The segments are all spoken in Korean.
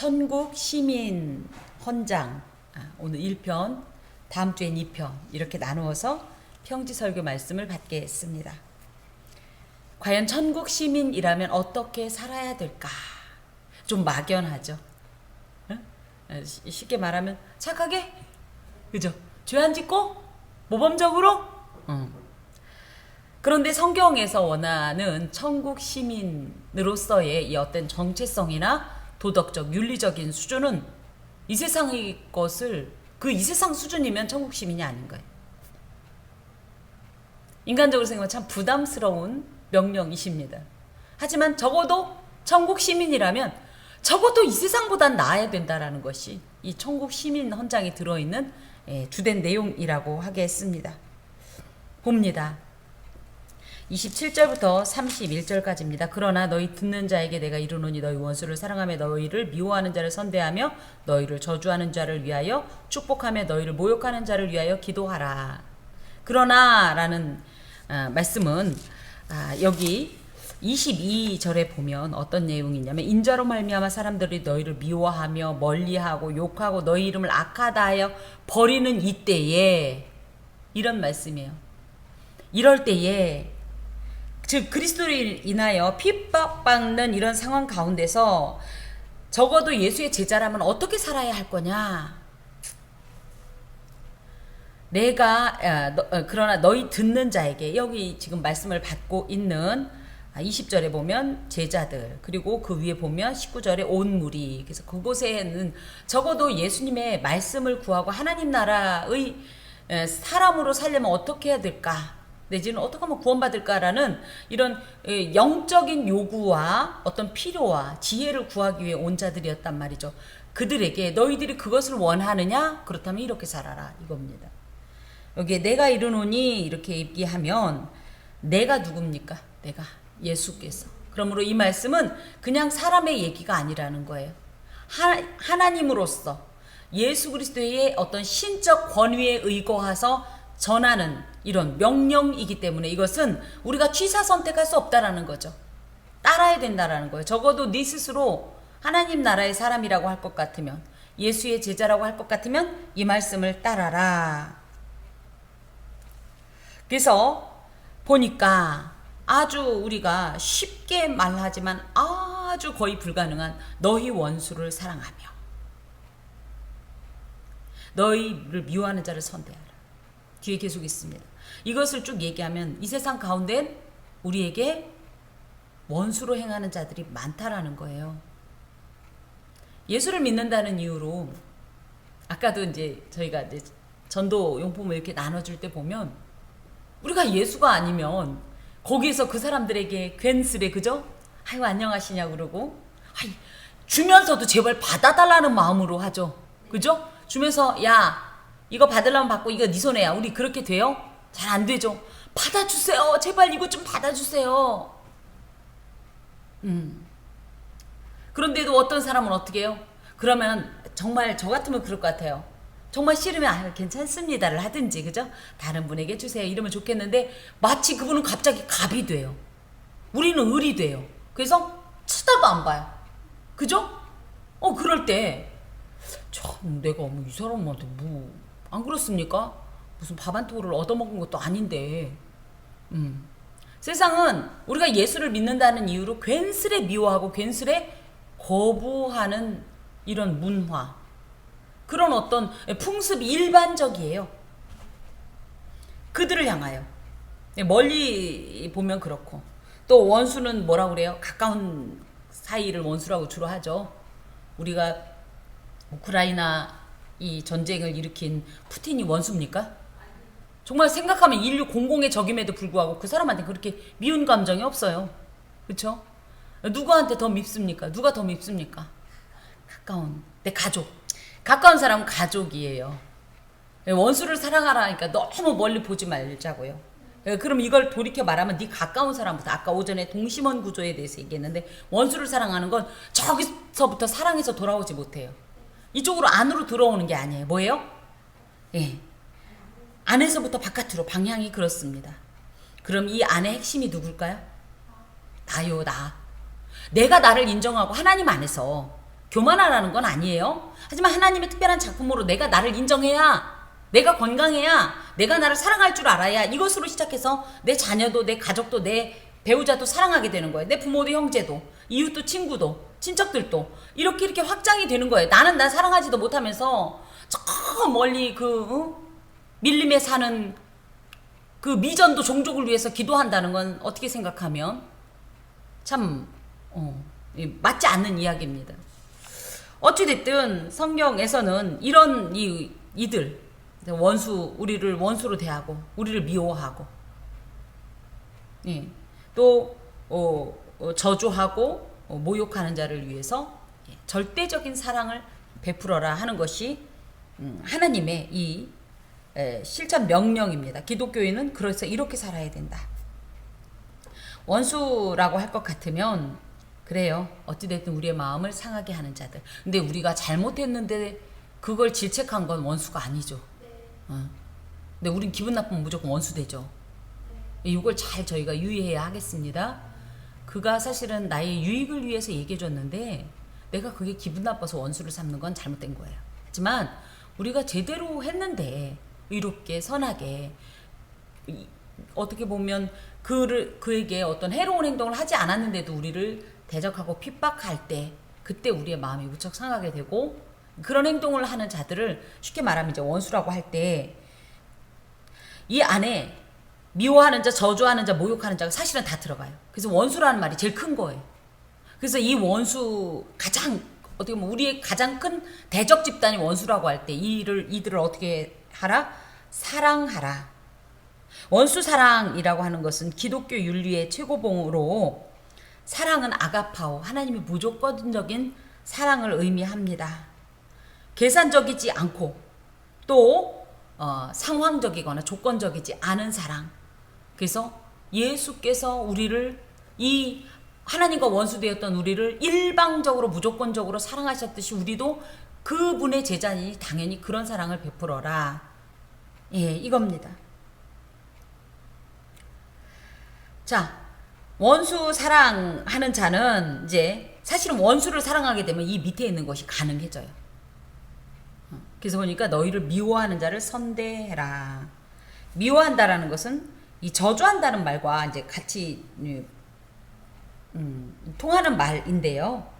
천국 시민 헌장, 오늘 1편, 다음 주엔 2편 이렇게 나누어서 평지 설교 말씀을 받겠습니다. 과연 천국 시민이라면 어떻게 살아야 될까? 좀 막연하죠. 쉽게 말하면 착하게? 그죠? 죄 안 짓고? 모범적으로? 그런데 성경에서 원하는 천국 시민으로서의 이 어떤 정체성이나 도덕적, 윤리적인 수준은 이 세상의 것을 이 세상 수준이면 천국 시민이 아닌 거예요. 인간적으로 생각하면 참 부담스러운 명령이십니다. 하지만 적어도 천국 시민이라면 적어도 이 세상보단 나아야 된다라는 것이 이 천국 시민 헌장에 들어있는 주된 내용이라고 하겠습니다. 봅니다. 27절부터 31절까지입니다. 그러나 너희 듣는 자에게 내가 이르노니 너희 원수를 사랑하며 너희를 미워하는 자를 선대하며 너희를 저주하는 자를 위하여 축복하며 너희를 모욕하는 자를 위하여 기도하라. 그러나 라는 말씀은 여기 22절에 보면 어떤 내용이냐면 인자로 말미암아 사람들이 너희를 미워하며 멀리하고 욕하고 너희 이름을 악하다 하여 버리는 이때에, 이런 말씀이에요. 이럴 때에, 즉 그리스도로 인하여 핍박받는 이런 상황 가운데서 적어도 예수의 제자라면 어떻게 살아야 할 거냐? 그러나 너희 듣는 자에게, 여기 지금 말씀을 받고 있는 20절에 보면 제자들, 그리고 그 위에 보면 19절에 온 무리, 그래서 그곳에는 적어도 예수님의 말씀을 구하고 하나님 나라의 사람으로 살려면 어떻게 해야 될까? 내지는 어떻게 하면 구원받을까라는 이런 영적인 요구와 어떤 필요와 지혜를 구하기 위해 온 자들이었단 말이죠. 그들에게 너희들이 그것을 원하느냐? 그렇다면 이렇게 살아라, 이겁니다. 여기에 내가 이르노니 이렇게 얘기하면 내가 누굽니까? 내가 예수께서. 그러므로 이 말씀은 그냥 사람의 얘기가 아니라는 거예요. 하나님으로서 예수 그리스도의 어떤 신적 권위에 의거해서 전하는 이런 명령이기 때문에 이것은 우리가 취사 선택할 수 없다라는 거죠. 따라야 된다라는 거예요. 적어도 네 스스로 하나님 나라의 사람이라고 할 것 같으면, 예수의 제자라고 할 것 같으면 이 말씀을 따라라. 그래서 보니까 아주 우리가 쉽게 말하지만 아주 거의 불가능한 너희 원수를 사랑하며 너희를 미워하는 자를 선대하라. 뒤에 계속 있습니다. 이것을 쭉 얘기하면 이 세상 가운데는 우리에게 원수로 행하는 자들이 많다라는 거예요. 예수를 믿는다는 이유로 아까도 이제 저희가 이제 전도 용품을 이렇게 나눠줄 때 보면 우리가 예수가 아니면 거기에서 그 사람들에게 괜스레, 그죠? 아유 안녕하시냐 그러고, 아이, 주면서도 제발 받아달라는 마음으로 하죠. 그죠? 주면서 야 이거 받으려면 받고 이거 네 손에야. 우리 그렇게 돼요? 잘 안 되죠. 받아주세요. 제발 이거 좀 받아주세요. 그런데도 어떤 사람은 어떻게 해요? 그러면 정말 저 같으면 그럴 것 같아요. 정말 싫으면 괜찮습니다를 하든지, 그죠? 다른 분에게 주세요 이러면 좋겠는데 마치 그분은 갑자기 갑이 돼요. 우리는 을이 돼요. 그래서 쳐다도 안 봐요. 그죠? 그럴 때 참 내가 이 사람한테 안 그렇습니까? 무슨 밥 한 토를 얻어먹은 것도 아닌데. 세상은 우리가 예수를 믿는다는 이유로 괜스레 미워하고 괜스레 거부하는 이런 문화, 그런 어떤 풍습이 일반적이에요. 그들을 향하여. 멀리 보면 그렇고, 또 원수는 뭐라고 그래요? 가까운 사이를 원수라고 주로 하죠. 우리가 우크라이나 이 전쟁을 일으킨 푸틴이 원수입니까? 정말 생각하면 인류 공공의 적임에도 불구하고 그 사람한테 그렇게 미운 감정이 없어요. 그렇죠? 누구한테 더 밉습니까? 누가 더 밉습니까? 가까운 내 가족. 가까운 사람은 가족이에요. 원수를 사랑하라니까 너무 멀리 보지 말자고요. 그럼 이걸 돌이켜 말하면 네 가까운 사람부터, 아까 오전에 동심원 구조에 대해서 얘기했는데 원수를 사랑하는 건 저기서부터 사랑해서 돌아오지 못해요. 이쪽으로 안으로 들어오는 게 아니에요. 뭐예요? 안에서부터 바깥으로 방향이 그렇습니다. 그럼 이 안의 핵심이 누굴까요? 나요, 나. 내가 나를 인정하고 하나님 안에서 교만하라는 건 아니에요. 하지만 하나님의 특별한 작품으로 내가 나를 인정해야, 내가 건강해야, 내가 나를 사랑할 줄 알아야 이것으로 시작해서 내 자녀도, 내 가족도, 내 배우자도 사랑하게 되는 거예요. 내 부모도, 형제도, 이웃도, 친구도, 친척들도 이렇게 확장이 되는 거예요. 나는 나 사랑하지도 못하면서 저 멀리 밀림에 사는 그 미전도 종족을 위해서 기도한다는 건 어떻게 생각하면 참 맞지 않는 이야기입니다. 어찌됐든 성경에서는 이런 이들 우리를 원수로 대하고 우리를 미워하고 또 저주하고 모욕하는 자를 위해서 절대적인 사랑을 베풀어라 하는 것이 하나님의 이 실천 명령입니다. 기독교인은 그래서 이렇게 살아야 된다. 원수라고 할 것 같으면 그래요. 어찌됐든 우리의 마음을 상하게 하는 자들. 근데 우리가 잘못했는데 그걸 질책한 건 원수가 아니죠. 근데 우린 기분 나쁘면 무조건 원수 되죠. 이걸 잘 저희가 유의해야 하겠습니다. 그가 사실은 나의 유익을 위해서 얘기해 줬는데 내가 그게 기분 나빠서 원수를 삼는 건 잘못된 거예요. 하지만 우리가 제대로 했는데 의롭게 선하게 어떻게 보면 그에게 어떤 해로운 행동을 하지 않았는데도 우리를 대적하고 핍박할 때 그때 우리의 마음이 무척 상하게 되고 그런 행동을 하는 자들을 쉽게 말하면 이제 원수라고 할 때 이 안에 미워하는 자, 저주하는 자, 모욕하는 자가 사실은 다 들어가요. 그래서 원수라는 말이 제일 큰 거예요. 그래서 이 원수 어떻게 보면 우리의 가장 큰 대적 집단이 원수라고 할 때 이들을 어떻게 하라? 사랑하라. 원수 사랑이라고 하는 것은 기독교 윤리의 최고봉으로 사랑은 아가파오, 하나님의 무조건적인 사랑을 의미합니다. 계산적이지 않고 또 상황적이거나 조건적이지 않은 사랑. 그래서 예수께서 우리를 이 하나님과 원수되었던 우리를 일방적으로 무조건적으로 사랑하셨듯이 우리도 그분의 제자니 당연히 그런 사랑을 베풀어라. 이겁니다. 자, 원수 사랑하는 자는 이제 사실은 원수를 사랑하게 되면 이 밑에 있는 것이 가능해져요. 그래서 보니까 너희를 미워하는 자를 선대해라. 미워한다라는 것은 이 저주한다는 말과 이제 같이 통하는 말인데요.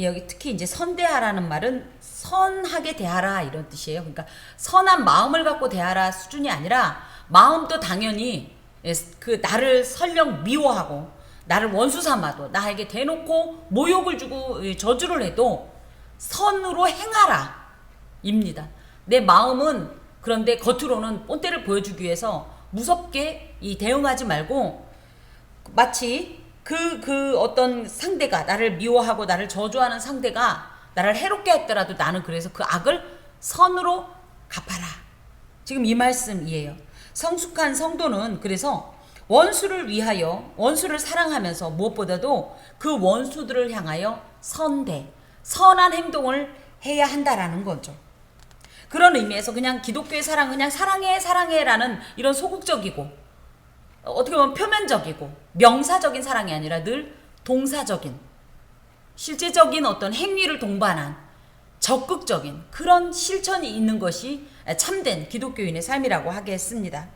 여기 특히 이제 선대하라는 말은 선하게 대하라 이런 뜻이에요. 그러니까 선한 마음을 갖고 대하라 수준이 아니라 마음도 당연히 그 나를 설령 미워하고 나를 원수 삼아도 나에게 대놓고 모욕을 주고 저주를 해도 선으로 행하라 입니다. 내 마음은 그런데 겉으로는 본때를 보여주기 위해서 무섭게 대응하지 말고 마치 그 어떤 상대가 나를 미워하고 나를 저주하는 상대가 나를 해롭게 했더라도 나는 그래서 그 악을 선으로 갚아라. 지금 이 말씀이에요. 성숙한 성도는 그래서 원수를 위하여 원수를 사랑하면서 무엇보다도 그 원수들을 향하여 선한 행동을 해야 한다라는 거죠. 그런 의미에서 그냥 기독교의 사랑 그냥 사랑해라는 이런 소극적이고 어떻게 보면 표면적이고 명사적인 사랑이 아니라 늘 동사적인 실제적인 어떤 행위를 동반한 적극적인 그런 실천이 있는 것이 참된 기독교인의 삶이라고 하겠습니다.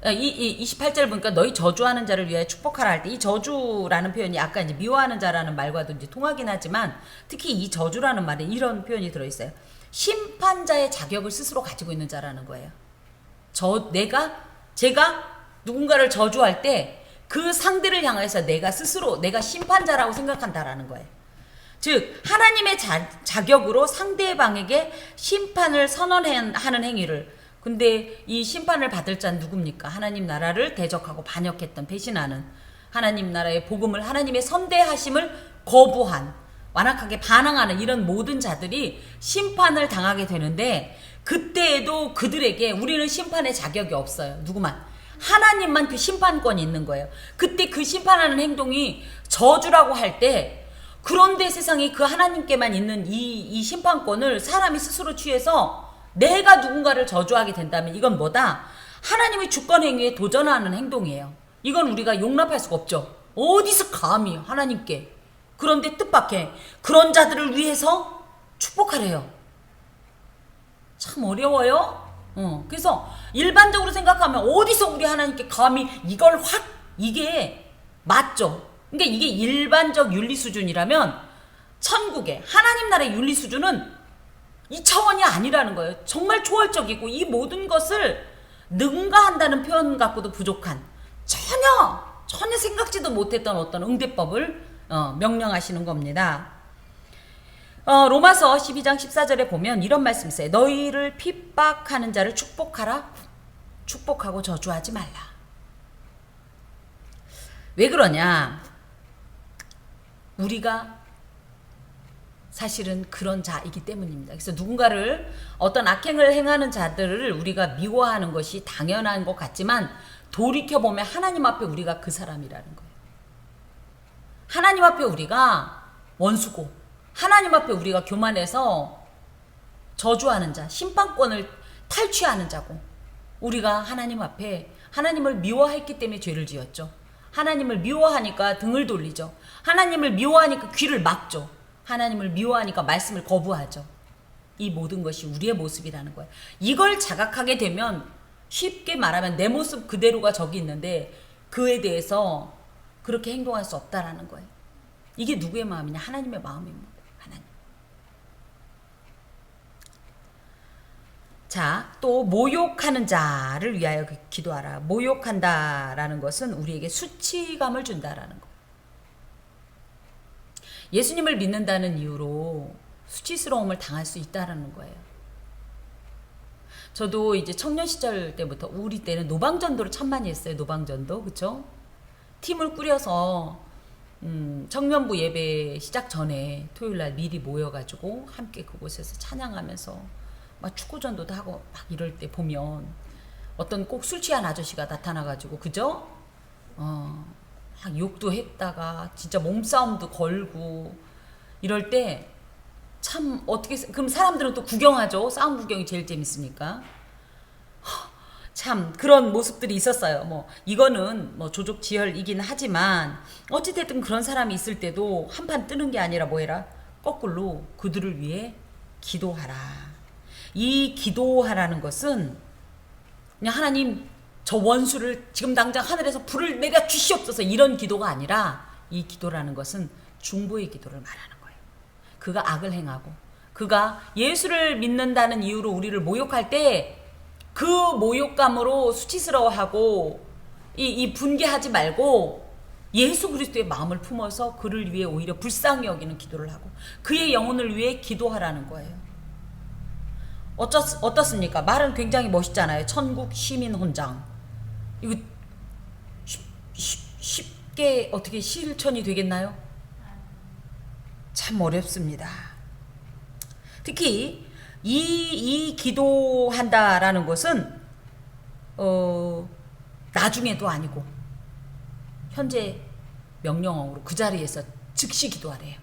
이 28절 보니까 너희 저주하는 자를 위하여 축복하라 할 때 이 저주라는 표현이 아까 이제 미워하는 자라는 말과도 이제 통하긴 하지만 특히 이 저주라는 말에 이런 표현이 들어있어요. 심판자의 자격을 스스로 가지고 있는 자라는 거예요. 제가 누군가를 저주할 때 그 상대를 향해서 내가 심판자라고 생각한다라는 거예요. 즉 하나님의 자격으로 상대방에게 심판을 선언하는 행위를 근데 이 심판을 받을 자는 누굽니까? 하나님 나라를 대적하고 반역했던 배신하는 하나님 나라의 복음을 하나님의 선대하심을 거부한 완악하게 반항하는 이런 모든 자들이 심판을 당하게 되는데 그때에도 그들에게 우리는 심판의 자격이 없어요. 누구만? 하나님만 그 심판권이 있는 거예요. 그때 그 심판하는 행동이 저주라고 할 때 그런데 세상에 그 하나님께만 있는 이 심판권을 사람이 스스로 취해서 내가 누군가를 저주하게 된다면 이건 뭐다? 하나님의 주권 행위에 도전하는 행동이에요. 이건 우리가 용납할 수가 없죠. 어디서 감히 하나님께 그런데 뜻밖의 그런 자들을 위해서 축복하래요. 참 어려워요. 그래서 일반적으로 생각하면 어디서 우리 하나님께 감히 이걸 확, 이게 맞죠. 그러니까 이게 일반적 윤리 수준이라면 천국의 하나님 나라의 윤리 수준은 이 차원이 아니라는 거예요. 정말 초월적이고 이 모든 것을 능가한다는 표현 갖고도 부족한 전혀 생각지도 못했던 어떤 응대법을 명령하시는 겁니다. 로마서 12장 14절에 보면 이런 말씀이 있어요. 너희를 핍박하는 자를 축복하라. 축복하고 저주하지 말라. 왜 그러냐? 우리가 사실은 그런 자이기 때문입니다. 그래서 누군가를 어떤 악행을 행하는 자들을 우리가 미워하는 것이 당연한 것 같지만 돌이켜보면 하나님 앞에 우리가 그 사람이라는 거예요. 하나님 앞에 우리가 원수고 하나님 앞에 우리가 교만해서 저주하는 자, 심판권을 탈취하는 자고 우리가 하나님 앞에 하나님을 미워했기 때문에 죄를 지었죠. 하나님을 미워하니까 등을 돌리죠. 하나님을 미워하니까 귀를 막죠. 하나님을 미워하니까 말씀을 거부하죠. 이 모든 것이 우리의 모습이라는 거예요. 이걸 자각하게 되면 쉽게 말하면 내 모습 그대로가 저기 있는데 그에 대해서 그렇게 행동할 수 없다라는 거예요. 이게 누구의 마음이냐? 하나님의 마음입니다. 하나님. 자, 또 모욕하는 자를 위하여 기도하라. 모욕한다라는 것은 우리에게 수치감을 준다라는 거예요. 예수님을 믿는다는 이유로 수치스러움을 당할 수 있다라는 거예요. 저도 이제 청년 시절 때부터 우리 때는 노방전도를 참 많이 했어요. 노방전도, 그쵸? 팀을 꾸려서 청년부 예배 시작 전에 토요일날 미리 모여가지고 함께 그곳에서 찬양하면서 막 축구전도도 하고 막 이럴 때 보면 어떤 꼭 술 취한 아저씨가 나타나가지고, 그죠? 막 욕도 했다가 진짜 몸싸움도 걸고 이럴 때 참 어떻게, 그럼 사람들은 또 구경하죠. 싸움 구경이 제일 재밌으니까. 참 그런 모습들이 있었어요. 뭐 이거는 뭐 조족지혈이긴 하지만 어찌됐든 그런 사람이 있을 때도 한판 뜨는 게 아니라 뭐해라? 거꾸로 그들을 위해 기도하라. 이 기도하라는 것은 그냥 하나님 저 원수를 지금 당장 하늘에서 불을 내려 주시옵소서 이런 기도가 아니라 이 기도라는 것은 중보의 기도를 말하는 거예요. 그가 악을 행하고 그가 예수를 믿는다는 이유로 우리를 모욕할 때 그 모욕감으로 수치스러워하고 이 분개하지 말고 예수 그리스도의 마음을 품어서 그를 위해 오히려 불쌍히 여기는 기도를 하고 그의 영혼을 위해 기도하라는 거예요. 어떻습니까? 말은 굉장히 멋있잖아요. 천국 시민 헌장. 이거 쉽게 어떻게 실천이 되겠나요? 참 어렵습니다. 특히 이 기도한다라는 것은 나중에도 아니고 현재 명령어로 그 자리에서 즉시 기도하래요.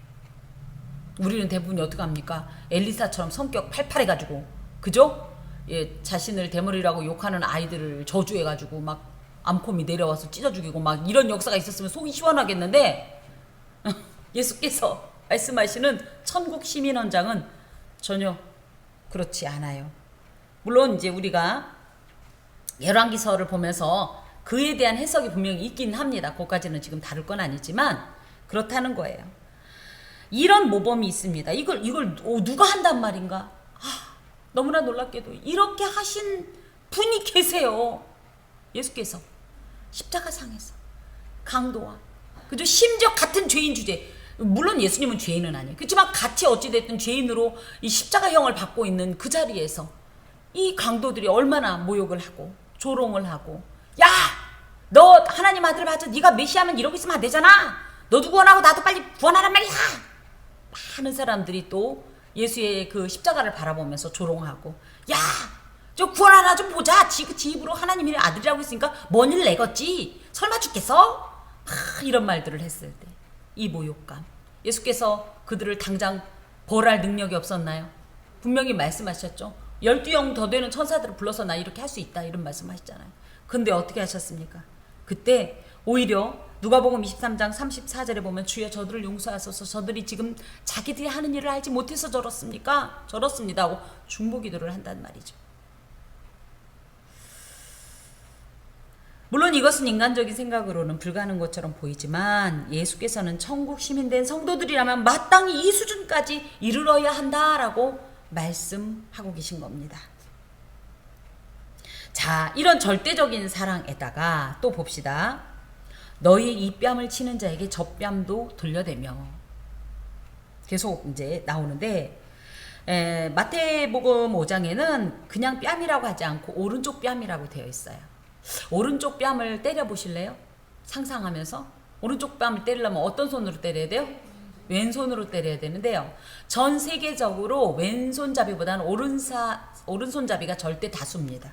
우리는 대부분이 어떻게 합니까? 엘리사처럼 성격 팔팔해가지고, 그죠? 예, 자신을 대머리라고 욕하는 아이들을 저주해가지고 막 암콤이 내려와서 찢어 죽이고 막 이런 역사가 있었으면 속이 시원하겠는데 예수께서 말씀하시는 천국 시민헌장은 전혀 그렇지 않아요. 물론 이제 우리가 열왕기서를 보면서 그에 대한 해석이 분명히 있긴 합니다. 그것까지는 지금 다룰 건 아니지만 그렇다는 거예요. 이런 모범이 있습니다. 이걸 누가 한단 말인가? 너무나 놀랍게도 이렇게 하신 분이 계세요. 예수께서 십자가상에서 강도와 그죠? 심지어 같은 죄인 주제, 물론 예수님은 죄인은 아니에요. 그렇지만 같이 어찌됐든 죄인으로 이 십자가형을 받고 있는 그 자리에서 이 강도들이 얼마나 모욕을 하고 조롱을 하고, 야! 너 하나님 아들 맞아. 네가 메시아면 이러고 있으면 안 되잖아. 너도 구원하고 나도 빨리 구원하란 말이야. 많은 사람들이 또 예수의 그 십자가를 바라보면서 조롱하고, 야! 저 구원 하나 좀 보자. 지 입으로 하나님의 아들이라고 했으니까 뭔 일 내겠지. 설마 죽겠어? 이런 말들을 했을 때 이 모욕감, 예수께서 그들을 당장 벌할 능력이 없었나요? 분명히 말씀하셨죠. 12영 더 되는 천사들을 불러서 나 이렇게 할 수 있다 이런 말씀하셨잖아요. 근데 어떻게 하셨습니까? 그때 오히려 누가복음 23장 34절에 보면 주여 저들을 용서하소서 저들이 지금 자기들이 하는 일을 알지 못해서 저렇습니까? 저렇습니다 하고 중보기도를 한단 말이죠. 물론 이것은 인간적인 생각으로는 불가능한 것처럼 보이지만 예수께서는 천국 시민된 성도들이라면 마땅히 이 수준까지 이르러야 한다라고 말씀하고 계신 겁니다. 자, 이런 절대적인 사랑에다가 또 봅시다. 너희 이 뺨을 치는 자에게 저 뺨도 돌려대며 계속 이제 나오는데 마태복음 5장에는 그냥 뺨이라고 하지 않고 오른쪽 뺨이라고 되어 있어요. 오른쪽 뺨을 때려 보실래요? 상상하면서 오른쪽 뺨을 때리려면 어떤 손으로 때려야 돼요? 왼손으로 때려야 되는데요. 전 세계적으로 왼손잡이보다는 오른손잡이가 절대 다수입니다.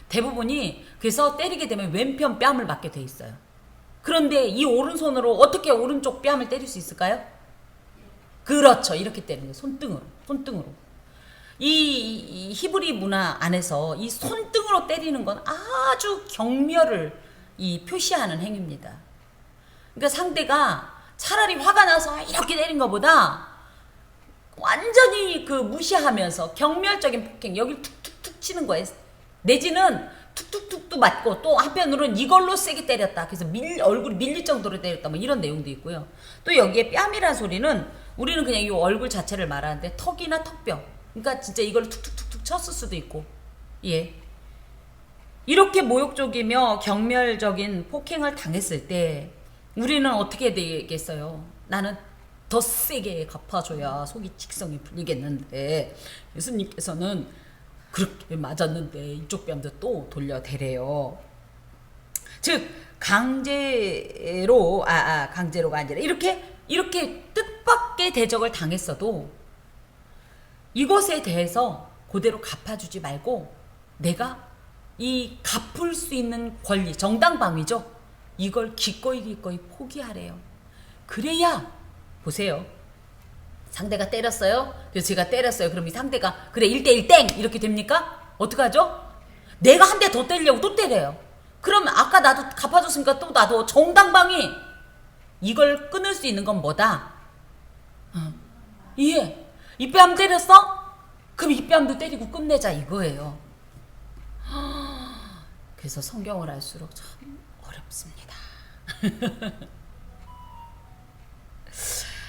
대부분이 그래서 때리게 되면 왼편 뺨을 맞게 돼 있어요. 그런데 이 오른손으로 어떻게 오른쪽 뺨을 때릴 수 있을까요? 그렇죠. 이렇게 때리는 거예요. 손등으로. 이 히브리 문화 안에서 이 손등으로 때리는 건 아주 경멸을 표시하는 행위입니다. 그러니까 상대가 차라리 화가 나서 이렇게 때린 것보다 완전히 무시하면서 경멸적인 폭행, 여기 툭툭툭 치는 거예요. 내지는 툭툭툭도 맞고 또 한편으로는 이걸로 세게 때렸다. 그래서 얼굴이 밀릴 정도로 때렸다. 뭐 이런 내용도 있고요. 또 여기에 뺨이라는 소리는 우리는 그냥 이 얼굴 자체를 말하는데 턱이나 턱뼈. 그러니까 진짜 이걸 툭툭툭툭 쳤을 수도 있고. 예. 이렇게 모욕적이며 경멸적인 폭행을 당했을 때 우리는 어떻게 되겠어요? 나는 더 세게 갚아줘야 속이 직성이 풀리겠는데 예수님께서는 그렇게 맞았는데 이쪽 뺨도 또 돌려대래요. 즉 강제로가 아니라 이렇게 뜻밖의 대적을 당했어도 이것에 대해서 그대로 갚아주지 말고 내가 이 갚을 수 있는 권리, 정당방위죠. 이걸 기꺼이 포기하래요. 그래야 보세요. 상대가 때렸어요. 그래서 제가 때렸어요. 그럼 이 상대가 그래 1대1 땡 이렇게 됩니까? 어떡하죠? 내가 한 대 더 때리려고 또 때려요. 그럼 아까 나도 갚아줬으니까 또 나도 정당방위. 이걸 끊을 수 있는 건 뭐다? 예. 이 뺨 때렸어? 그럼 이 뺨도 때리고 끝내자 이거예요. 그래서 성경을 알수록 참 어렵습니다.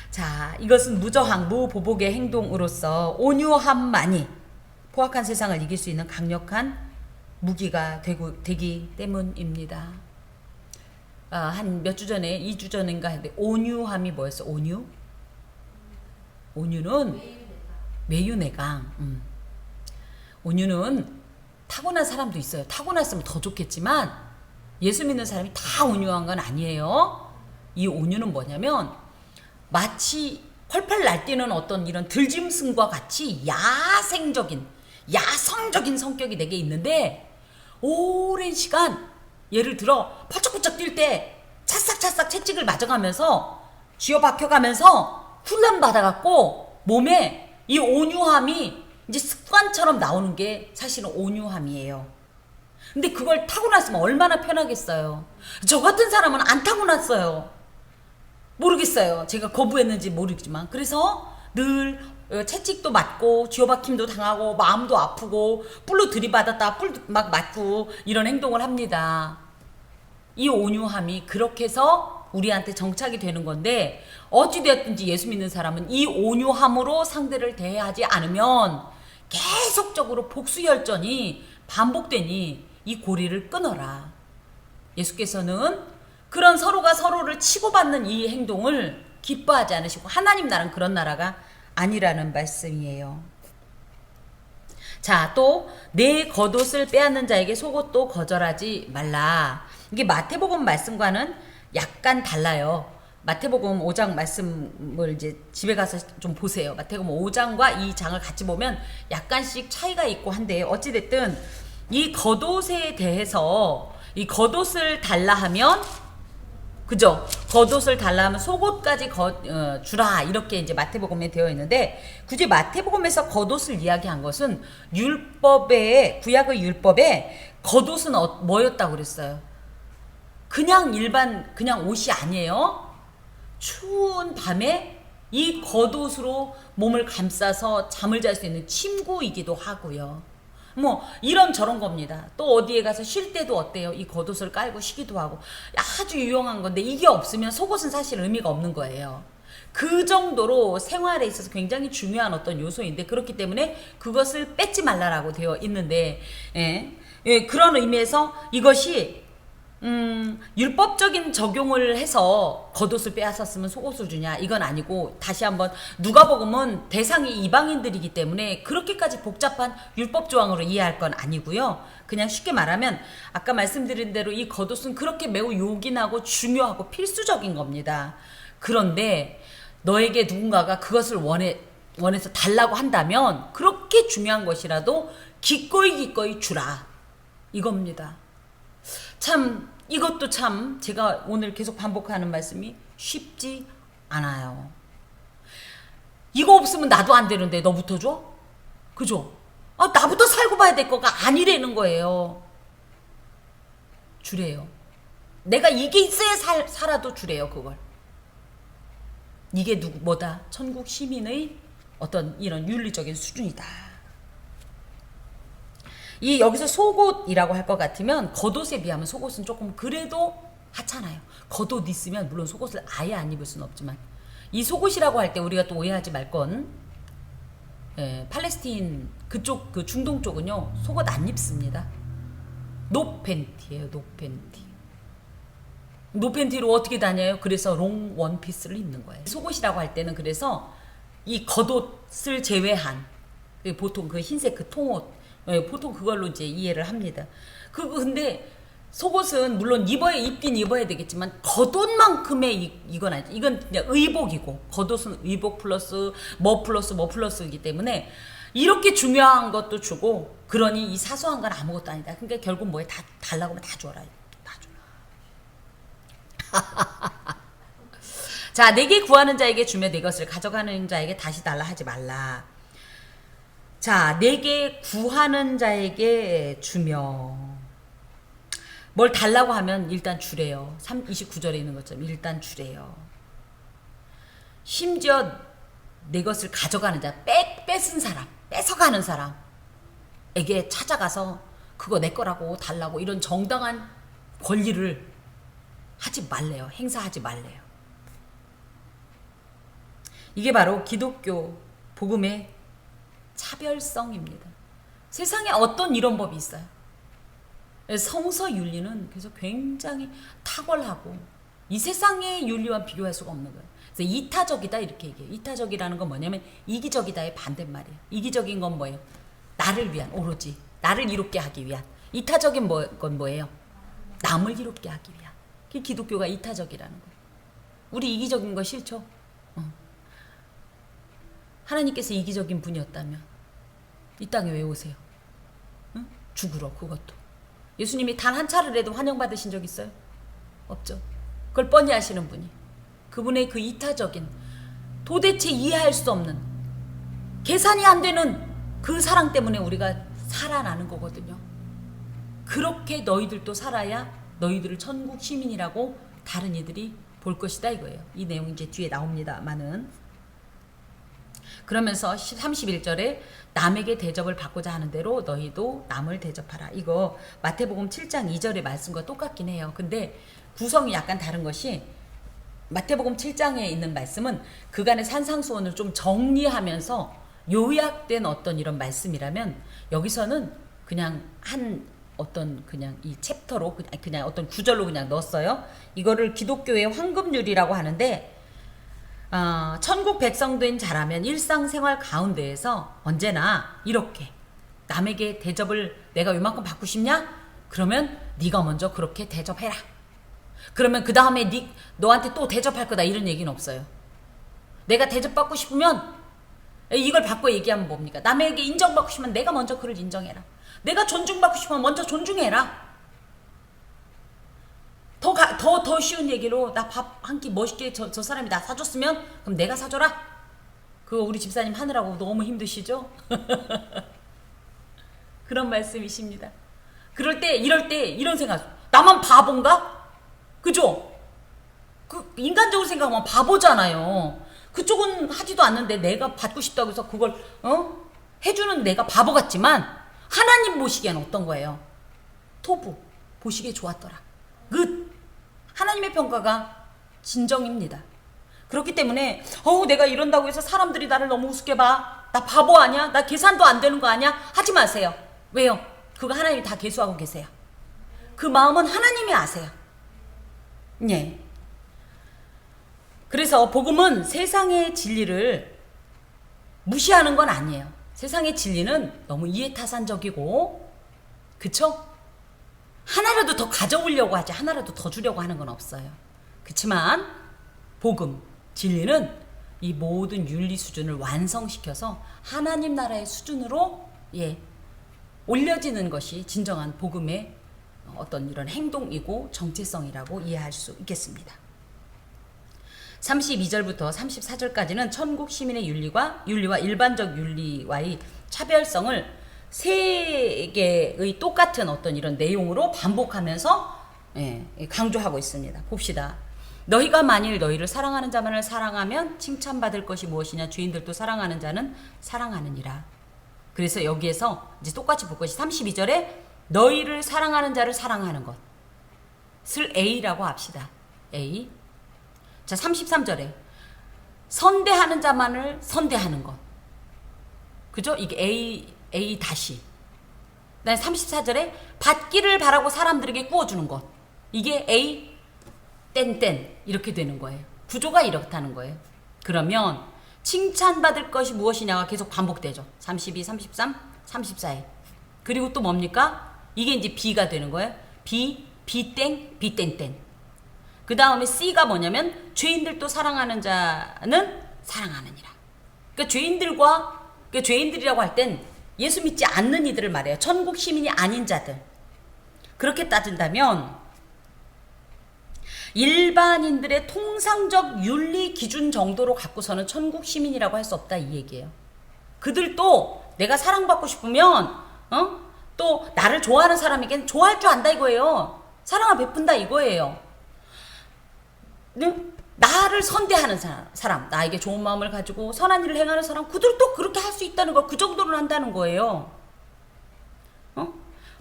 자, 이것은 무저항, 무보복의 행동으로서 온유함만이 포악한 세상을 이길 수 있는 강력한 무기가 되기 때문입니다. 한 몇 주 전에 2주 전인가 했는데 온유함이 뭐였어? 온유는 매유내강. 온유는 타고난 사람도 있어요. 타고났으면 더 좋겠지만 예수 믿는 사람이 다 온유한 건 아니에요. 이 온유는 뭐냐면 마치 펄펄 날뛰는 어떤 이런 들짐승과 같이 야성적인 성격이 내게 있는데 오랜 시간 예를 들어 펄쩍펄쩍 뛸 때 찰싹찰싹 채찍을 맞아가면서 쥐어박혀가면서 훈련받아갖고 몸에 이 온유함이 이제 습관처럼 나오는 게 사실은 온유함이에요. 근데 그걸 타고났으면 얼마나 편하겠어요. 저 같은 사람은 안 타고났어요. 모르겠어요. 제가 거부했는지 모르겠지만 그래서 늘 채찍도 맞고 쥐어박힘도 당하고 마음도 아프고 뿔로 들이받았다 뿔 막 맞고 이런 행동을 합니다. 이 온유함이 그렇게 해서 우리한테 정착이 되는 건데 어찌되었든지 예수 믿는 사람은 이 온유함으로 상대를 대하지 않으면 계속적으로 복수혈전이 반복되니 이 고리를 끊어라. 예수께서는 그런 서로가 서로를 치고받는 이 행동을 기뻐하지 않으시고 하나님 나라는 그런 나라가 아니라는 말씀이에요. 자, 또 내 겉옷을 빼앗는 자에게 속옷도 거절하지 말라. 이게 마태복음 말씀과는 약간 달라요. 마태복음 5장 말씀을 이제 집에 가서 좀 보세요. 마태복음 5장과 이 장을 같이 보면 약간씩 차이가 있고 한데 어찌됐든 이 겉옷에 대해서 이 겉옷을 달라 하면 그죠? 겉옷을 달라 하면 속옷까지 주라 이렇게 이제 마태복음에 되어 있는데 굳이 마태복음에서 겉옷을 이야기한 것은 구약의 율법에 겉옷은 뭐였다고 그랬어요? 그냥 일반 그냥 옷이 아니에요. 추운 밤에 이 겉옷으로 몸을 감싸서 잠을 잘 수 있는 침구이기도 하고요. 뭐 이런 저런 겁니다. 또 어디에 가서 쉴 때도 어때요? 이 겉옷을 깔고 쉬기도 하고 아주 유용한 건데 이게 없으면 속옷은 사실 의미가 없는 거예요. 그 정도로 생활에 있어서 굉장히 중요한 어떤 요소인데 그렇기 때문에 그것을 뺏지 말라라고 되어 있는데 그런 의미에서 이것이 율법적인 적용을 해서 겉옷을 빼앗았으면 속옷을 주냐 이건 아니고 다시 한번 누가복음은 대상이 이방인들이기 때문에 그렇게까지 복잡한 율법 조항으로 이해할 건 아니고요. 그냥 쉽게 말하면 아까 말씀드린 대로 이 겉옷은 그렇게 매우 요긴하고 중요하고 필수적인 겁니다. 그런데 너에게 누군가가 그것을 원해서 달라고 한다면 그렇게 중요한 것이라도 기꺼이 주라 이겁니다. 참 이것도 참 제가 오늘 계속 반복하는 말씀이 쉽지 않아요. 이거 없으면 나도 안 되는데 너부터 줘? 그죠? 나부터 살고 봐야 될 거가 아니라는 거예요. 주래요. 내가 이게 있어야 살아도 주래요 그걸. 이게 뭐다? 천국 시민의 어떤 이런 윤리적인 수준이다. 이 여기서 속옷이라고 할 것 같으면 겉옷에 비하면 속옷은 조금 그래도 하찮아요. 겉옷 있으면 물론 속옷을 아예 안 입을 수는 없지만 이 속옷이라고 할 때 우리가 또 오해하지 말 건 팔레스틴 그쪽 그 중동 쪽은요 속옷 안 입습니다. 노팬티예요. 노팬티로 어떻게 다녀요? 그래서 롱 원피스를 입는 거예요. 속옷이라고 할 때는 그래서 이 겉옷을 제외한 보통 그 흰색 그 통옷 보통 그걸로 이제 이해를 합니다. 근데 속옷은 물론 입긴 입어야 되겠지만 겉옷만큼의 이건 아니죠. 이건 그냥 의복이고 겉옷은 의복 플러스 뭐 플러스이기 때문에 이렇게 중요한 것도 주고 그러니 이 사소한 건 아무것도 아니다. 그러니까 결국 뭐에 다 달라고 하면 다 줘라. 자, 내게 구하는 자에게 주며 내 것을 가져가는 자에게 다시 달라 하지 말라. 자, 내게 구하는 자에게 주며 뭘 달라고 하면 일단 주래요. 29절에 있는 것처럼 일단 주래요. 심지어 내 것을 가져가는 자, 뺏은 사람, 뺏어가는 사람에게 찾아가서 그거 내 거라고 달라고 이런 정당한 권리를 하지 말래요. 행사하지 말래요. 이게 바로 기독교 복음의 차별성입니다. 세상에 어떤 이런 법이 있어요? 성서 윤리는 그래서 굉장히 탁월하고 이 세상의 윤리와 비교할 수가 없는 거예요. 그래서 이타적이다 이렇게 얘기해요. 이타적이라는 건 뭐냐면 이기적이다의 반대말이에요. 이기적인 건 뭐예요? 나를 위한 오로지 나를 이롭게 하기 위한. 이타적인 건 뭐예요? 남을 이롭게 하기 위한. 그게 기독교가 이타적이라는 거예요. 우리 이기적인 거 싫죠? 하나님께서 이기적인 분이었다면 이 땅에 왜 오세요? 응? 죽으러 그것도. 예수님이 단 한 차례라도 환영받으신 적 있어요? 없죠. 그걸 뻔히 아시는 분이. 그분의 그 이타적인 도대체 이해할 수 없는 계산이 안 되는 그 사랑 때문에 우리가 살아나는 거거든요. 그렇게 너희들도 살아야 너희들을 천국 시민이라고 다른 이들이 볼 것이다 이거예요. 이 내용이 이제 뒤에 나옵니다만은 그러면서 31절에 남에게 대접을 받고자 하는 대로 너희도 남을 대접하라. 이거 마태복음 7장 2절의 말씀과 똑같긴 해요. 근데 구성이 약간 다른 것이 마태복음 7장에 있는 말씀은 그간의 산상수훈을 좀 정리하면서 요약된 어떤 이런 말씀이라면 여기서는 그냥 한 어떤 그냥 이 챕터로 그냥 어떤 구절로 그냥 넣었어요. 이거를 기독교의 황금률이라고 하는데 천국 백성된 자라면 일상생활 가운데에서 언제나 이렇게 남에게 대접을 내가 요만큼 받고 싶냐? 그러면 네가 먼저 그렇게 대접해라. 그러면 그 다음에 너한테 또 대접할 거다 이런 얘기는 없어요. 내가 대접받고 싶으면 이걸 바꿔 얘기하면 뭡니까? 남에게 인정받고 싶으면 내가 먼저 그를 인정해라. 내가 존중받고 싶으면 먼저 존중해라. 더 쉬운 얘기로 나 밥 한 끼 멋있게 저 사람이 나 사줬으면 그럼 내가 사줘라. 그거 우리 집사님 하느라고 너무 힘드시죠? 그런 말씀이십니다. 이럴 때 이런 생각. 나만 바본가? 그죠? 그 인간적으로 생각하면 바보잖아요. 그쪽은 하지도 않는데 내가 받고 싶다고 해서 그걸 해주는 내가 바보 같지만 하나님 보시기에는 어떤 거예요? 토부 보시기에 좋았더라. 하나님의 평가가 진정입니다. 그렇기 때문에 내가 이런다고 해서 사람들이 나를 너무 우습게 봐. 나 바보 아니야? 나 계산도 안 되는 거 아니야? 하지 마세요. 왜요? 그거 하나님이 다 계수하고 계세요. 그 마음은 하나님이 아세요. 예. 그래서 복음은 세상의 진리를 무시하는 건 아니에요. 세상의 진리는 너무 이해타산적이고, 그쵸? 하나라도 더 가져오려고 하지, 하나라도 더 주려고 하는 건 없어요. 그치만 복음, 진리는 이 모든 윤리 수준을 완성시켜서 하나님 나라의 수준으로 올려지는 것이 진정한 복음의 어떤 이런 행동이고 정체성이라고 이해할 수 있겠습니다. 32절부터 34절까지는 천국 시민의 윤리와 일반적 윤리와의 차별성을 세 개의 똑같은 어떤 이런 내용으로 반복하면서 강조하고 있습니다. 봅시다. 너희가 만일 너희를 사랑하는 자만을 사랑하면 칭찬받을 것이 무엇이냐? 주인들도 사랑하는 자는 사랑하느니라. 그래서 여기에서 이제 똑같이 볼 것이 32절에 너희를 사랑하는 자를 사랑하는 것을 A라고 합시다. A. 자, 33절에 선대하는 자만을 선대하는 것. 그죠? 이게 A 다시. 그다음에 34절에 받기를 바라고 사람들에게 구워주는 것. 이게 A 땡땡 이렇게 되는 거예요. 구조가 이렇다는 거예요. 그러면 칭찬받을 것이 무엇이냐가 계속 반복되죠. 32, 33, 34에. 그리고 또 뭡니까? 이게 이제 B가 되는 거예요. B땡, B땡땡. 그 다음에 C가 뭐냐면 죄인들도 사랑하는 자는 사랑하느니라. 그러니까 죄인들이라고 할 땐 예수 믿지 않는 이들을 말해요. 천국 시민이 아닌 자들. 그렇게 따진다면 일반인들의 통상적 윤리 기준 정도로 갖고서는 천국 시민이라고 할 수 없다 이 얘기예요. 그들도 내가 사랑받고 싶으면 또 나를 좋아하는 사람에게는 좋아할 줄 안다 이거예요. 사랑을 베푼다 이거예요. 나를 선대하는 사람, 나에게 좋은 마음을 가지고 선한 일을 행하는 사람, 그들도 그렇게 할 수 있다는 거, 그 정도는 한다는 거예요.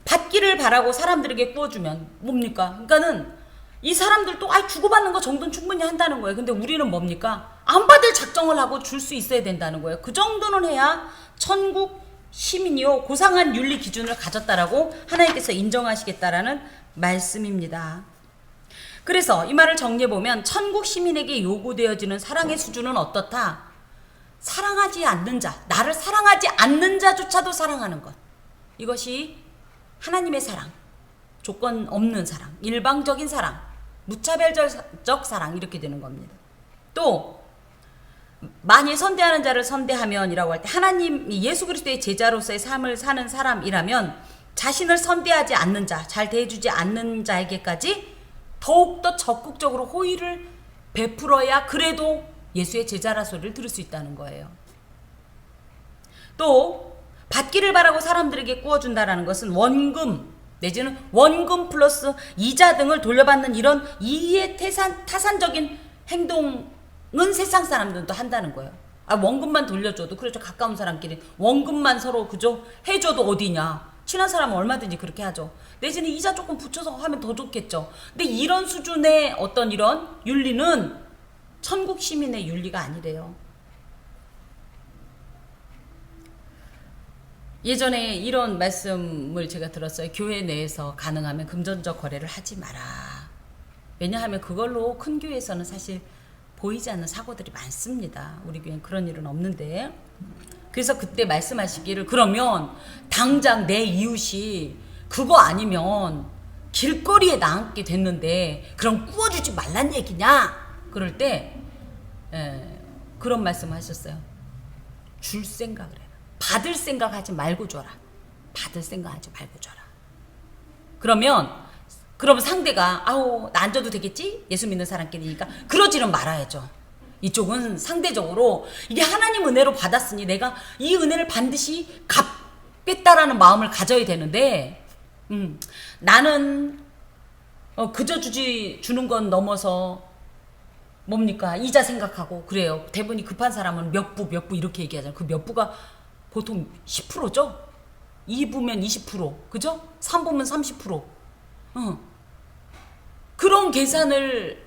받기를 바라고 사람들에게 구워주면 뭡니까? 그러니까는 이 사람들도 주고받는 거 정도는 충분히 한다는 거예요. 근데 우리는 뭡니까? 안 받을 작정을 하고 줄 수 있어야 된다는 거예요. 그 정도는 해야 천국 시민이요 고상한 윤리 기준을 가졌다라고 하나님께서 인정하시겠다라는 말씀입니다. 그래서 이 말을 정리해보면 천국 시민에게 요구되어지는 사랑의 수준은 어떻다? 사랑하지 않는 자, 나를 사랑하지 않는 자조차도 사랑하는 것. 이것이 하나님의 사랑, 조건 없는 사랑, 일방적인 사랑, 무차별적 사랑 이렇게 되는 겁니다. 또 만일 선대하는 자를 선대하면이라고 할 때 하나님 예수 그리스도의 제자로서의 삶을 사는 사람이라면 자신을 선대하지 않는 자, 잘 대해주지 않는 자에게까지 더욱더 적극적으로 호의를 베풀어야 그래도 예수의 제자라 소리를 들을 수 있다는 거예요. 또 받기를 바라고 사람들에게 구워준다라는 것은 원금 내지는 원금 플러스 이자 등을 돌려받는 이런 이해 타산적인 행동은 세상 사람들도 한다는 거예요. 원금만 돌려줘도 그렇죠. 가까운 사람끼리 원금만 서로 그죠 해줘도 어디냐. 친한 사람은 얼마든지 그렇게 하죠. 내지는 이자 조금 붙여서 하면 더 좋겠죠. 근데 이런 수준의 어떤 이런 윤리는 천국 시민의 윤리가 아니래요. 예전에 이런 말씀을 제가 들었어요. 교회 내에서 가능하면 금전적 거래를 하지 마라. 왜냐하면 그걸로 큰 교회에서는 사실 보이지 않는 사고들이 많습니다. 우리 교회는 그런 일은 없는데. 그래서 그때 말씀하시기를 그러면 당장 내 이웃이 그거 아니면 길거리에 나앉게 됐는데 그럼 구워주지 말란 얘기냐? 그럴 때 그런 말씀을 하셨어요. 줄 생각을 해라. 받을 생각하지 말고 줘라. 받을 생각하지 말고 줘라. 그러면 상대가 나 안 줘도 되겠지? 예수 믿는 사람끼리니까 그러지는 말아야죠. 이쪽은 상대적으로 이게 하나님 은혜로 받았으니 내가 이 은혜를 반드시 갚겠다라는 마음을 가져야 되는데 나는 그저 주는 건 넘어서 뭡니까? 이자 생각하고 그래요. 대본이 급한 사람은 몇 부 이렇게 얘기하잖아요. 그 몇 부가 보통 10%죠? 2부면 20%, 그죠? 3부면 30%. 그런 계산을,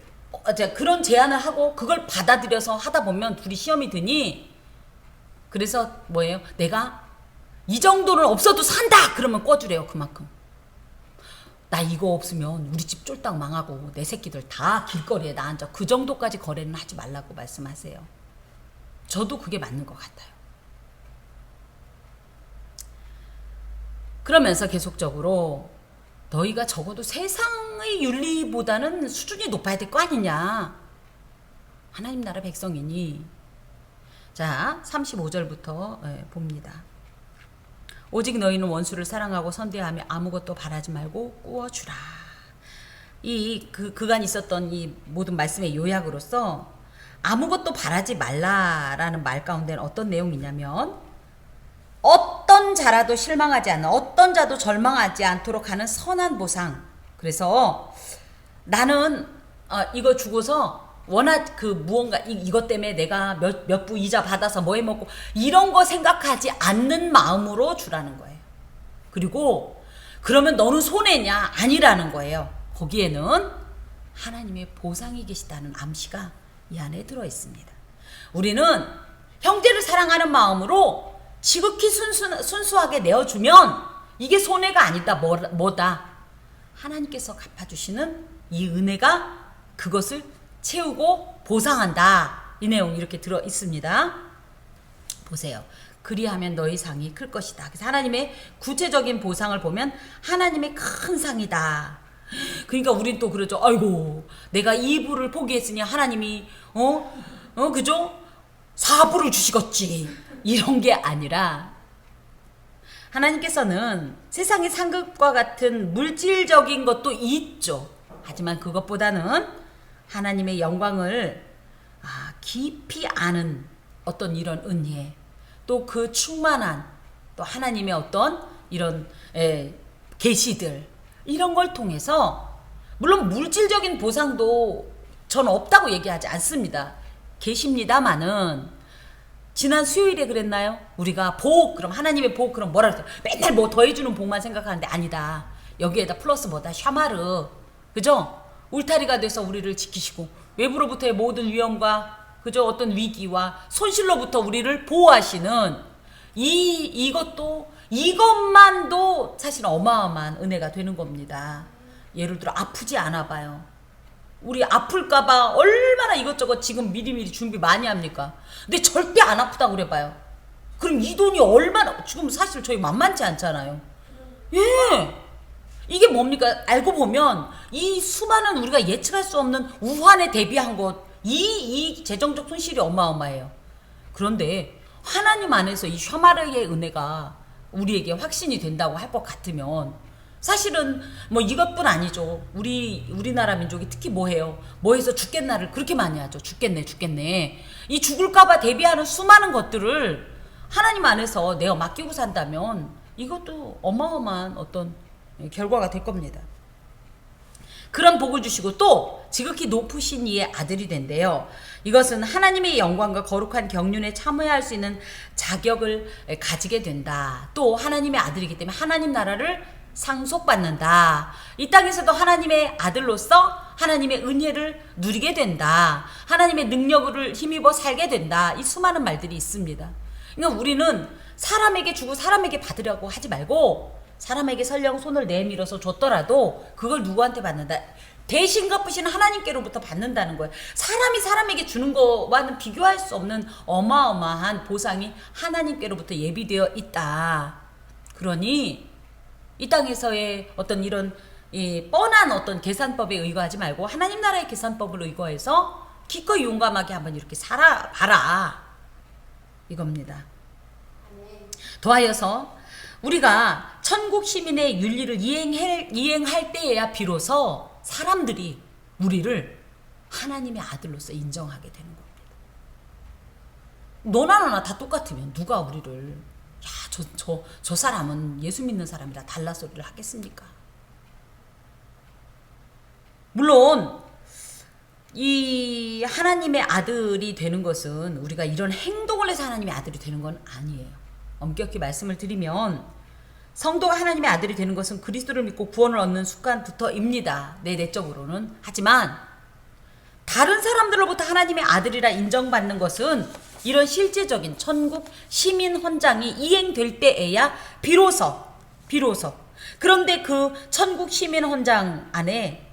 그런 제안을 하고 그걸 받아들여서 하다 보면 둘이 시험이 드니, 그래서 뭐예요? 내가 이 정도는 없어도 산다! 그러면 꿔주래요, 그만큼. 나 이거 없으면 우리 집 쫄딱 망하고 내 새끼들 다 길거리에 나 앉아. 그 정도까지 거래는 하지 말라고 말씀하세요. 저도 그게 맞는 것 같아요. 그러면서 계속적으로 너희가 적어도 세상의 윤리보다는 수준이 높아야 될 거 아니냐. 하나님 나라 백성이니. 자, 35절부터 봅니다. 오직 너희는 원수를 사랑하고 선대하며 아무것도 바라지 말고 꾸어주라. 그간 있었던 이 모든 말씀의 요약으로서 아무것도 바라지 말라라는 말 가운데는 어떤 내용이냐면, 어떤 자라도 실망하지 않는, 어떤 자도 절망하지 않도록 하는 선한 보상. 그래서 나는 이거 주고서 무언가 이것 때문에 내가 몇 부 이자 받아서 뭐 해먹고 이런 거 생각하지 않는 마음으로 주라는 거예요. 그리고 그러면 너는 손해냐? 아니라는 거예요. 거기에는 하나님의 보상이 계시다는 암시가 이 안에 들어있습니다. 우리는 형제를 사랑하는 마음으로 지극히 순수하게 내어주면 이게 손해가 아니다. 뭐다? 하나님께서 갚아주시는 이 은혜가 그것을 채우고 보상한다. 이 내용 이렇게 들어 있습니다. 보세요. 그리하면 너희 상이 클 것이다. 그래서 하나님의 구체적인 보상을 보면 하나님의 큰 상이다. 그러니까 우린 또 그러죠. 아이고, 내가 2부를 포기했으니 하나님이 그죠? 4부를 주시겠지. 이런 게 아니라 하나님께서는 세상의 상급과 같은 물질적인 것도 있죠. 하지만 그것보다는 하나님의 영광을 깊이 아는 어떤 이런 은혜, 또 그 충만한 또 하나님의 어떤 이런 계시들, 이런 걸 통해서, 물론 물질적인 보상도 전 없다고 얘기하지 않습니다. 계십니다마는, 지난 수요일에 그랬나요? 우리가 그럼 하나님의 그럼 뭐라 그랬어요? 맨날 뭐 더해주는 복만 생각하는데 아니다. 여기에다 플러스 뭐다? 샤마르. 그죠? 울타리가 돼서 우리를 지키시고, 외부로부터의 모든 위험과 그죠? 어떤 위기와 손실로부터 우리를 보호하시는 이것만도 사실 어마어마한 은혜가 되는 겁니다. 예를 들어 아프지 않아 봐요. 우리 아플까봐 얼마나 이것저것 지금 미리미리 준비 많이 합니까? 근데 절대 안 아프다고 그래봐요. 그럼 이 돈이 얼마나, 지금 사실 저희 만만치 않잖아요. 예. 이게 뭡니까? 알고 보면 이 수많은 우리가 예측할 수 없는 우환에 대비한 것, 이 재정적 손실이 어마어마해요. 그런데 하나님 안에서 이 샤마르의 은혜가 우리에게 확신이 된다고 할 것 같으면, 사실은 뭐 이것뿐 아니죠. 우리나라 민족이 특히 뭐해요? 뭐해서 죽겠나를 그렇게 많이 하죠. 죽겠네. 이 죽을까봐 대비하는 수많은 것들을 하나님 안에서 내가 맡기고 산다면 이것도 어마어마한 어떤 결과가 될 겁니다. 그런 복을 주시고 또 지극히 높으신 이의 아들이 된대요. 이것은 하나님의 영광과 거룩한 경륜에 참여할 수 있는 자격을 가지게 된다. 또 하나님의 아들이기 때문에 하나님 나라를 상속받는다. 이 땅에서도 하나님의 아들로서 하나님의 은혜를 누리게 된다. 하나님의 능력을 힘입어 살게 된다. 이 수많은 말들이 있습니다. 그러니까 우리는 사람에게 주고 사람에게 받으려고 하지 말고, 사람에게 설령 손을 내밀어서 줬더라도 그걸 누구한테 받는다? 대신 갚으신 하나님께로부터 받는다는 거예요. 사람이 사람에게 주는 거와는 비교할 수 없는 어마어마한 보상이 하나님께로부터 예비되어 있다. 그러니 이 땅에서의 어떤 이런 뻔한 어떤 계산법에 의거하지 말고 하나님 나라의 계산법을 의거해서 기꺼이 용감하게 한번 이렇게 살아봐라. 이겁니다. 더하여서 우리가 천국 시민의 윤리를 이행할 때에야 비로소 사람들이 우리를 하나님의 아들로서 인정하게 되는 겁니다. 너나 나나 다 똑같으면 누가 우리를 저 사람은 예수 믿는 사람이라 달라 소리를 하겠습니까? 물론 이 하나님의 아들이 되는 것은 우리가 이런 행동을 해서 하나님의 아들이 되는 건 아니에요. 엄격히 말씀을 드리면 성도가 하나님의 아들이 되는 것은 그리스도를 믿고 구원을 얻는 순간부터입니다. 내적으로는. 하지만 다른 사람들로부터 하나님의 아들이라 인정받는 것은 이런 실제적인 천국 시민 헌장이 이행될 때에야 비로소 그런데 그 천국 시민 헌장 안에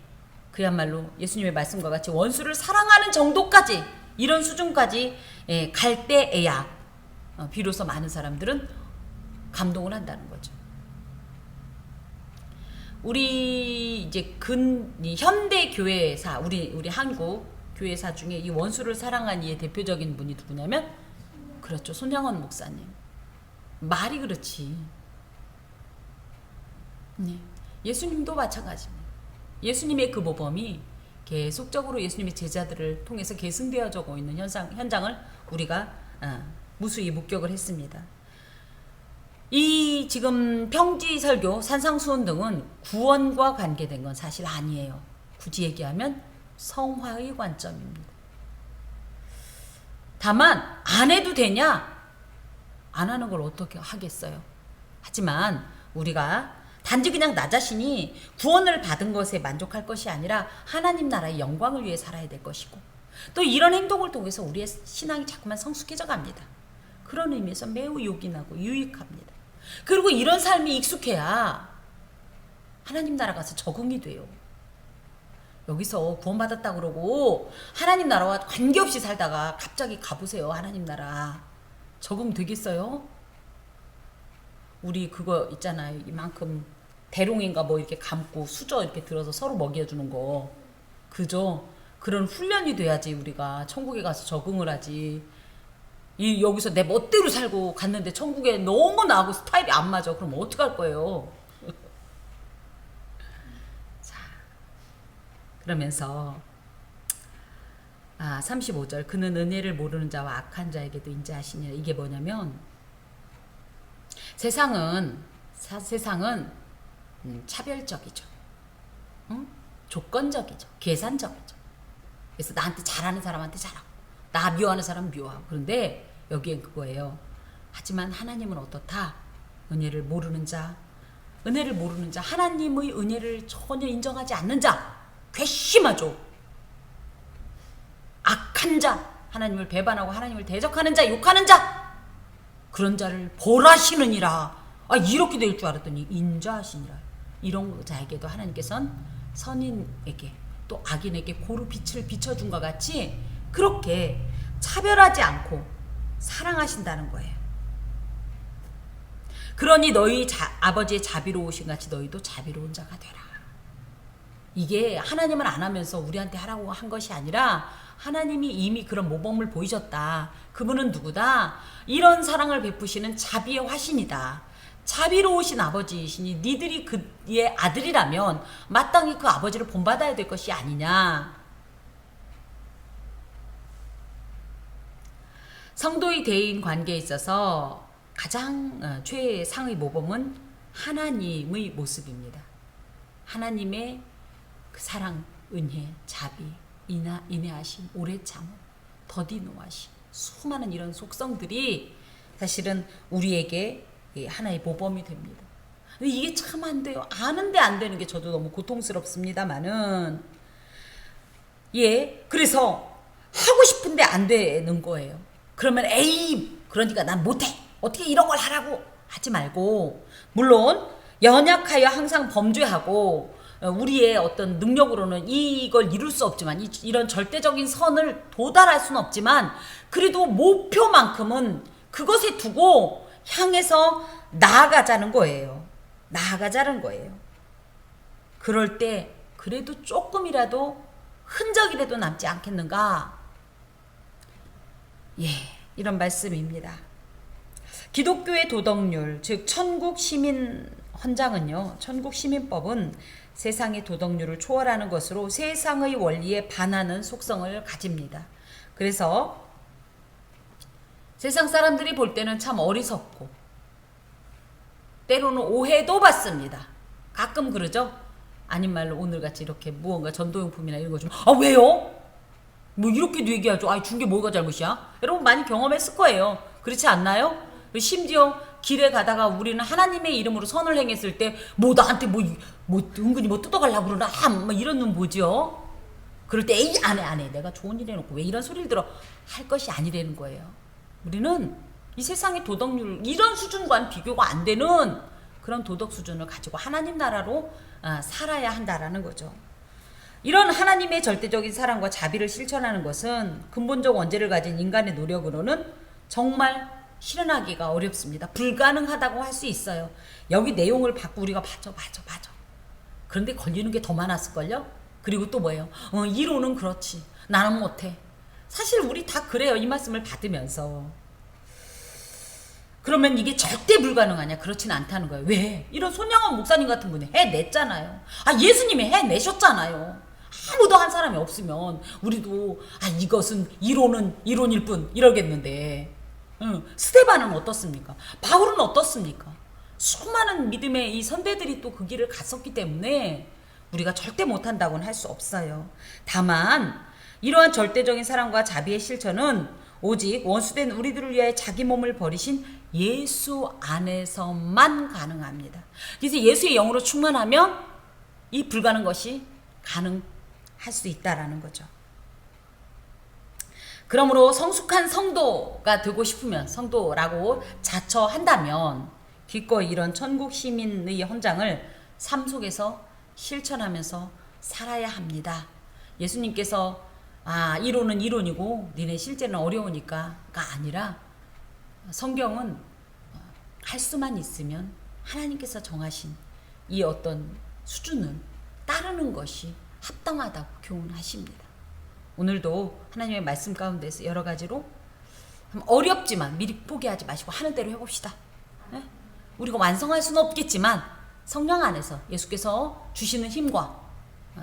그야말로 예수님의 말씀과 같이 원수를 사랑하는 정도까지 이런 수준까지 갈 때에야 비로소 많은 사람들은 감동을 한다는 거죠. 우리 이제 현대 교회사 우리 한국 교회사 중에 이 원수를 사랑한 이의 대표적인 분이 누구냐면 그렇죠. 손양원 목사님. 말이 그렇지. 네. 예수님도 마찬가지입니다. 예수님의 그 모범이 계속적으로 예수님의 제자들을 통해서 계승되어져 있는 현장을 우리가 무수히 목격을 했습니다. 이 지금 평지설교, 산상수훈 등은 구원과 관계된 건 사실 아니에요. 굳이 얘기하면 성화의 관점입니다. 다만 안 해도 되냐? 안 하는 걸 어떻게 하겠어요? 하지만 우리가 단지 그냥 나 자신이 구원을 받은 것에 만족할 것이 아니라 하나님 나라의 영광을 위해 살아야 될 것이고 또 이런 행동을 통해서 우리의 신앙이 자꾸만 성숙해져 갑니다. 그런 의미에서 매우 요긴하고 유익합니다. 그리고 이런 삶이 익숙해야 하나님 나라 가서 적응이 돼요. 여기서 구원받았다 그러고 하나님 나라와 관계없이 살다가 갑자기 가보세요. 하나님 나라 적응되겠어요? 우리 그거 있잖아요. 이만큼 대롱인가 뭐 이렇게 감고 수저 이렇게 들어서 서로 먹여주는 거. 그죠? 그런 훈련이 돼야지 우리가 천국에 가서 적응을 하지. 여기서 내 멋대로 살고 갔는데 천국에 너무 나하고 스타일이 안 맞아. 그럼 어떡할 거예요? 자, 그러면서 35절 그는 은혜를 모르는 자와 악한 자에게도 인자하시니라. 이게 뭐냐면 세상은 차별적이죠. 응? 조건적이죠. 계산적이죠. 그래서 나한테 잘하는 사람한테 잘하고 나 미워하는 사람 미워하고. 그런데 여기엔 그거예요. 하지만 하나님은 어떻다? 은혜를 모르는 자, 하나님의 은혜를 전혀 인정하지 않는 자, 괘씸하죠. 악한 자, 하나님을 배반하고 하나님을 대적하는 자, 욕하는 자, 그런 자를 벌하시느니라. 이렇게 될 줄 알았더니 인자하시니라. 이런 자에게도 하나님께서는 선인에게 또 악인에게 고루 빛을 비춰준 것 같이 그렇게 차별하지 않고 사랑하신다는 거예요. 그러니 너희 아버지의 자비로우신 같이 너희도 자비로운 자가 되라. 이게 하나님은 안 하면서 우리한테 하라고 한 것이 아니라 하나님이 이미 그런 모범을 보이셨다. 그분은 누구다? 이런 사랑을 베푸시는 자비의 화신이다. 자비로우신 아버지이시니 니들이 그의 아들이라면 마땅히 그 아버지를 본받아야 될 것이 아니냐. 성도의 대인 관계에 있어서 가장 최상의 모범은 하나님의 모습입니다. 하나님의 그 사랑, 은혜, 자비, 인내하심, 오래 참음, 더디 노하심, 수많은 이런 속성들이 사실은 우리에게 하나의 모범이 됩니다. 근데 이게 참 안 돼요. 아는데 안 되는 게 저도 너무 고통스럽습니다만은 그래서 하고 싶은데 안 되는 거예요. 그러면 그러니까 난 못해. 어떻게 이런 걸 하라고 하지 말고, 물론 연약하여 항상 범죄하고 우리의 어떤 능력으로는 이걸 이룰 수 없지만 이런 절대적인 선을 도달할 수는 없지만 그래도 목표만큼은 그것에 두고 향해서 나아가자는 거예요. 그럴 때 그래도 조금이라도 흔적이라도 남지 않겠는가? 이런 말씀입니다. 기독교의 도덕률, 즉 천국 시민 헌장은요, 천국 시민법은 세상의 도덕률을 초월하는 것으로 세상의 원리에 반하는 속성을 가집니다. 그래서 세상 사람들이 볼 때는 참 어리석고 때로는 오해도 받습니다. 가끔 그러죠. 아닌 말로 오늘같이 이렇게 무언가 전도용품이나 이런 거 좀, 아 왜요? 뭐 이렇게도 얘기하죠. 아 준 게 뭐가 잘못이야? 여러분 많이 경험했을 거예요. 그렇지 않나요? 심지어 길에 가다가 우리는 하나님의 이름으로 선을 행했을 때 뭐 나한테 뭐 은근히 뭐 뜯어가려고 그러나 뭐 이런 눈 보죠. 그럴 때 에이 안 해 내가 좋은 일 해놓고 왜 이런 소리를 들어 할 것이 아니라는 거예요. 우리는 이 세상의 도덕률 이런 수준과는 비교가 안 되는 그런 도덕 수준을 가지고 하나님 나라로 살아야 한다라는 거죠. 이런 하나님의 절대적인 사랑과 자비를 실천하는 것은 근본적 원죄를 가진 인간의 노력으로는 정말 실현하기가 어렵습니다. 불가능하다고 할 수 있어요. 여기 내용을 받고 우리가 맞아. 그런데 걸리는 게 더 많았을걸요? 그리고 또 뭐예요? 이론은 그렇지. 나는 못해. 사실 우리 다 그래요. 이 말씀을 받으면서. 그러면 이게 절대 불가능하냐? 그렇지는 않다는 거예요. 왜? 이런 손양원 목사님 같은 분이 해냈잖아요. 예수님이 해내셨잖아요. 아무도 한 사람이 없으면 우리도 이것은 이론은 이론일 뿐 이러겠는데 스데반은 어떻습니까? 바울은 어떻습니까? 수많은 믿음의 이 선배들이 또 그 길을 갔었기 때문에 우리가 절대 못한다고는 할 수 없어요. 다만 이러한 절대적인 사랑과 자비의 실천은 오직 원수된 우리들을 위해 자기 몸을 버리신 예수 안에서만 가능합니다. 그래서 예수의 영으로 충만하면 이 불가능한 것이 가능할 수 있다라는 거죠. 그러므로 성숙한 성도가 되고 싶으면 성도라고 자처한다면 기꺼이 이런 천국 시민의 헌장을 삶 속에서 실천하면서 살아야 합니다. 예수님께서 이론은 이론이고 니네 실제는 어려우니까가 아니라 성경은 할 수만 있으면 하나님께서 정하신 이 어떤 수준을 따르는 것이 합당하다고 교훈하십니다. 오늘도 하나님의 말씀 가운데서 여러 가지로 어렵지만 미리 포기하지 마시고 하는 대로 해봅시다. 네? 우리가 완성할 수는 없겠지만 성령 안에서 예수께서 주시는 힘과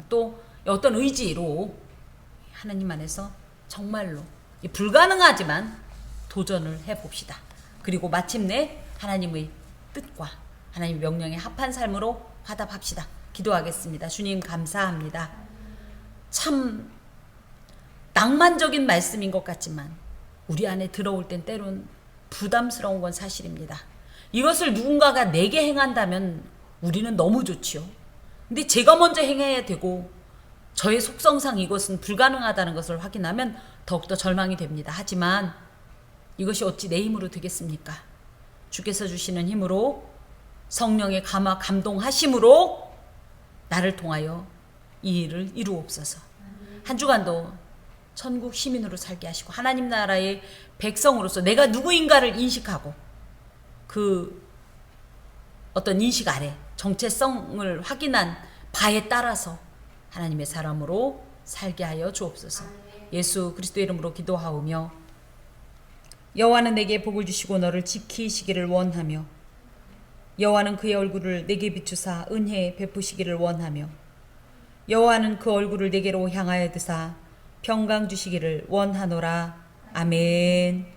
또 어떤 의지로 하나님 안에서 정말로 불가능하지만 도전을 해봅시다. 그리고 마침내 하나님의 뜻과 하나님의 명령에 합한 삶으로 화답합시다. 기도하겠습니다. 주님 감사합니다. 참 낭만적인 말씀인 것 같지만 우리 안에 들어올 땐 때론 부담스러운 건 사실입니다. 이것을 누군가가 내게 행한다면 우리는 너무 좋지요. 근데 제가 먼저 행해야 되고 저의 속성상 이것은 불가능하다는 것을 확인하면 더욱더 절망이 됩니다. 하지만 이것이 어찌 내 힘으로 되겠습니까? 주께서 주시는 힘으로 성령의 감동하심으로 나를 통하여 이 일을 이루옵소서. 한 주간도 천국 시민으로 살게 하시고 하나님 나라의 백성으로서 내가 누구인가를 인식하고 그 어떤 인식 아래 정체성을 확인한 바에 따라서 하나님의 사람으로 살게 하여 주옵소서. 예수 그리스도의 이름으로 기도하오며 여호와는 내게 복을 주시고 너를 지키시기를 원하며 여호와는 그의 얼굴을 내게 비추사 은혜 베푸시기를 원하며 여호와는 그 얼굴을 내게로 향하여 드사 평강 주시기를 원하노라. 아멘.